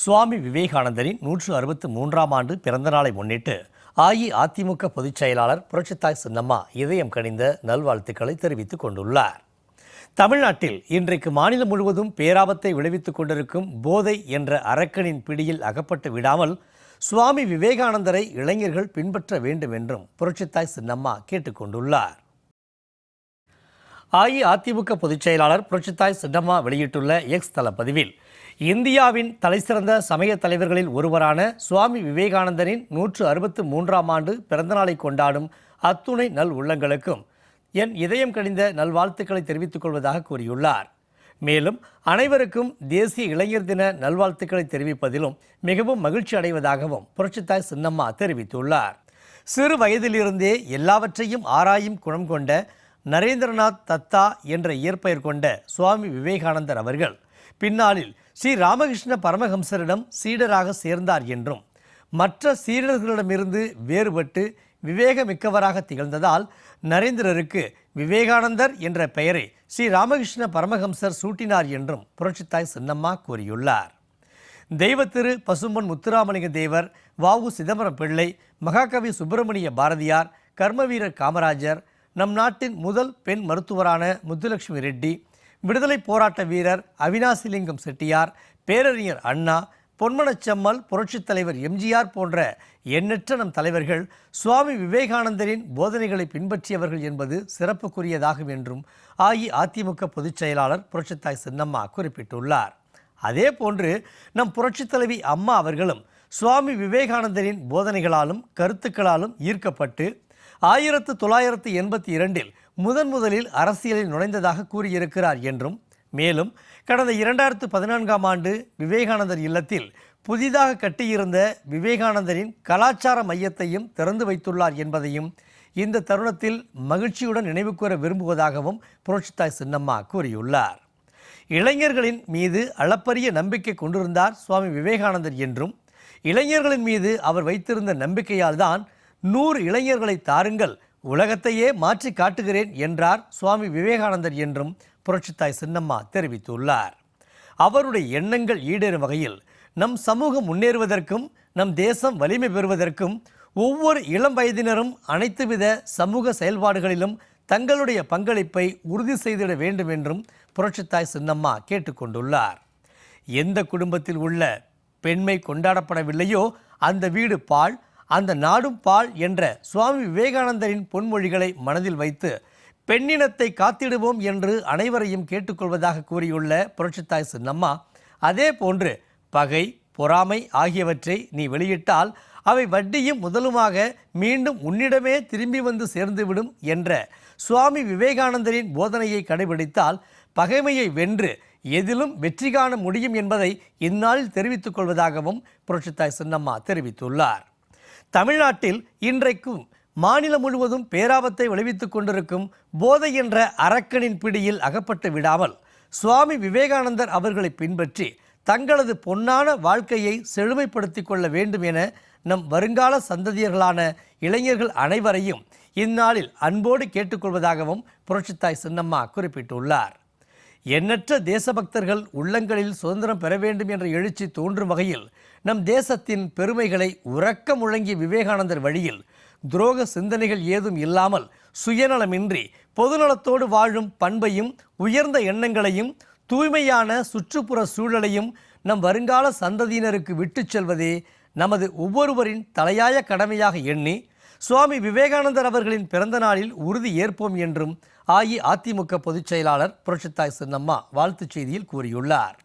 சுவாமி விவேகானந்தரின் 163ஆம் ஆண்டு பிறந்தநாளை முன்னிட்டு அஇஅதிமுக பொதுச் செயலாளர் புரட்சித்தாய் சின்னம்மா இதயம் கனிந்த நல்வாழ்த்துக்களை தெரிவித்துக் கொண்டுள்ளார். தமிழ்நாட்டில் இன்றைக்கு மாநிலம் முழுவதும் பேராபத்தை விளைவித்துக் கொண்டிருக்கும் போதை என்ற அரக்கனின் பிடியில் அகப்பட்டு விடாமல் சுவாமி விவேகானந்தரை இளைஞர்கள் பின்பற்ற வேண்டும் என்றும் புரட்சித்தாய் சின்னம்மா கேட்டுக்கொண்டுள்ளார். அஇஅதிமுக பொதுச் செயலாளர் புரட்சித்தாய் சின்னம்மா வெளியிட்டுள்ள எக்ஸ் தள பதிவில், இந்தியாவின் தலைசிறந்த சமய தலைவர்களில் ஒருவரான சுவாமி விவேகானந்தரின் 163ஆம் ஆண்டு பிறந்தநாளை கொண்டாடும் அத்துணை நல் உள்ளங்களுக்கும் என் இதயம் கனிந்த நல்வாழ்த்துக்களை தெரிவித்துக் கொள்வதாக கூறியுள்ளார். மேலும் அனைவருக்கும் தேசிய இளைஞர் தின நல்வாழ்த்துக்களை தெரிவிப்பதிலும் மிகவும் மகிழ்ச்சி அடைவதாகவும் புரட்சித்தாய் சின்னம்மா தெரிவித்துள்ளார். சிறு வயதிலிருந்தே எல்லாவற்றையும் ஆராயும் குணம் கொண்ட நரேந்திரநாத் தத்தா என்ற இயற்பெயர் கொண்ட சுவாமி விவேகானந்தர் அவர்கள் பின்னாளில் ஸ்ரீ ராமகிருஷ்ண பரமஹம்சரிடம் சீடராக சேர்ந்தார் என்றும் மற்ற சீடர்களிடமிருந்து வேறுபட்டு விவேகமிக்கவராக திகழ்ந்ததால் நரேந்திரருக்கு விவேகானந்தர் என்ற பெயரை ஸ்ரீ ராமகிருஷ்ண பரமஹம்சர் சூட்டினார் என்றும் புரட்சித்தாய் சின்னம்மா கூறியுள்ளார். தெய்வத்திரு பசும்பொன் முத்துராமலிங்க தேவர், வ.உ. சிதம்பரம் பிள்ளை, மகாகவி சுப்பிரமணிய பாரதியார், கர்மவீரர் காமராஜர், நம் நாட்டின் முதல் பெண் மருத்துவரான முத்துலட்சுமி ரெட்டி, விடுதலை போராட்ட வீரர் அவினாசிலிங்கம் செட்டியார், பேரறிஞர் அண்ணா, பொன்மனச்செம்மல், புரட்சித் தலைவர் எம்ஜிஆர் போன்ற எண்ணற்ற நம் தலைவர்கள் சுவாமி விவேகானந்தரின் போதனைகளை பின்பற்றியவர்கள் என்பது சிறப்புக்குரியதாகும் என்றும் அஇஅதிமுக பொதுச் செயலாளர் புரட்சித்தாய் சின்னம்மா குறிப்பிட்டுள்ளார். அதே போன்று நம் புரட்சித் தலைவி அம்மா அவர்களும் சுவாமி விவேகானந்தரின் போதனைகளாலும் கருத்துக்களாலும் ஈர்க்கப்பட்டு 1982 முதலில் அரசியலில் நுழைந்ததாக கூறியிருக்கிறார் என்றும், மேலும் கடந்த 2014ஆம் ஆண்டு விவேகானந்தர் இல்லத்தில் புதிதாக கட்டியிருந்த விவேகானந்தரின் கலாச்சார மையத்தையும் திறந்து வைத்துள்ளார் என்பதையும் இந்த தருணத்தில் மகிழ்ச்சியுடன் நினைவுகூர விரும்புவதாகவும் புரட்சித்தாய் சின்னம்மா கூறியுள்ளார். இளைஞர்களின் மீது அளப்பரிய நம்பிக்கை கொண்டிருந்தார் சுவாமி விவேகானந்தர் என்றும், இளைஞர்களின் மீது அவர் வைத்திருந்த நம்பிக்கையால் தான் 100 இளைஞர்களை தாருங்கள், உலகத்தையே மாற்றி காட்டுகிறேன் என்றார் சுவாமி விவேகானந்தர் என்றும் புரட்சித்தாய் சின்னம்மா தெரிவித்துள்ளார். அவருடைய எண்ணங்கள் ஈடேறும் வகையில் நம் சமூகம் முன்னேறுவதற்கும் நம் தேசம் வலிமை பெறுவதற்கும் ஒவ்வொரு இளம் வயதினரும் அனைத்து வித சமூக செயல்பாடுகளிலும் தங்களுடைய பங்களிப்பை உறுதி செய்திட வேண்டும் என்றும் புரட்சித்தாய் சின்னம்மா கேட்டுக்கொண்டுள்ளார். எந்த குடும்பத்தில் உள்ள பெண்மை கொண்டாடப்படவில்லையோ அந்த வீடு பாழ், அந்த நாடும் பாழ் என்ற சுவாமி விவேகானந்தரின் பொன்மொழிகளை மனதில் வைத்து பெண்ணினத்தை காத்திடுவோம் என்று அனைவரையும் கேட்டுக்கொள்வதாக கூறியுள்ள புரட்சித்தாய் சின்னம்மா, அதே போன்று பகை, பொறாமை ஆகியவற்றை நீ வெளியிட்டால் அவை வட்டியும் முதலுமாக மீண்டும் உன்னிடமே திரும்பி வந்து சேர்ந்துவிடும் என்ற சுவாமி விவேகானந்தரின் போதனையை கடைபிடித்தால் பகைமையை வென்று எதிலும் வெற்றி காண முடியும் என்பதை இந்நாளில் தெரிவித்துக் கொள்வதாகவும் புரட்சித்தாய் சின்னம்மா தெரிவித்துள்ளார். தமிழ்நாட்டில் இன்றைக்கும் மாநிலம் முழுவதும் பேராபத்தை விளைவித்துக் கொண்டிருக்கும் போதை என்ற அரக்கனின் பிடியில் அகப்பட்டு விடாமல் சுவாமி விவேகானந்தர் அவர்களை பின்பற்றி தங்களது பொன்னான வாழ்க்கையை செழுமைப்படுத்திக் கொள்ள வேண்டும் என நம் வருங்கால சந்ததியர்களான இளைஞர்கள் அனைவரையும் இந்நாளில் அன்போடு கேட்டுக்கொள்வதாகவும் புரட்சித்தாய் சின்னம்மா குறிப்பிட்டுள்ளார். எண்ணற்ற தேசபக்தர்கள் உள்ளங்களில் சுதந்திரம் பெற வேண்டும் என்ற எழுச்சி தோன்றும் வகையில் நம் தேசத்தின் பெருமைகளை உறக்க முழங்கிய விவேகானந்தர் வழியில் துரோக சிந்தனைகள் ஏதும் இல்லாமல் சுயநலமின்றி பொதுநலத்தோடு வாழும் பண்பையும் உயர்ந்த எண்ணங்களையும் தூய்மையான சுற்றுப்புற சூழலையும் நம் வருங்கால சந்ததியினருக்கு விட்டுச் செல்வதே நமது ஒவ்வொருவரின் தலையாய கடமையாக எண்ணி சுவாமி விவேகானந்தர் அவர்களின் பிறந்த நாளில் உறுதி ஏற்போம் என்றும் அஇஅதிமுக பொதுச் செயலாளர் புரட்சித்தாய் சின்னம்மா வாழ்த்துச் செய்தியில் கூறியுள்ளார்.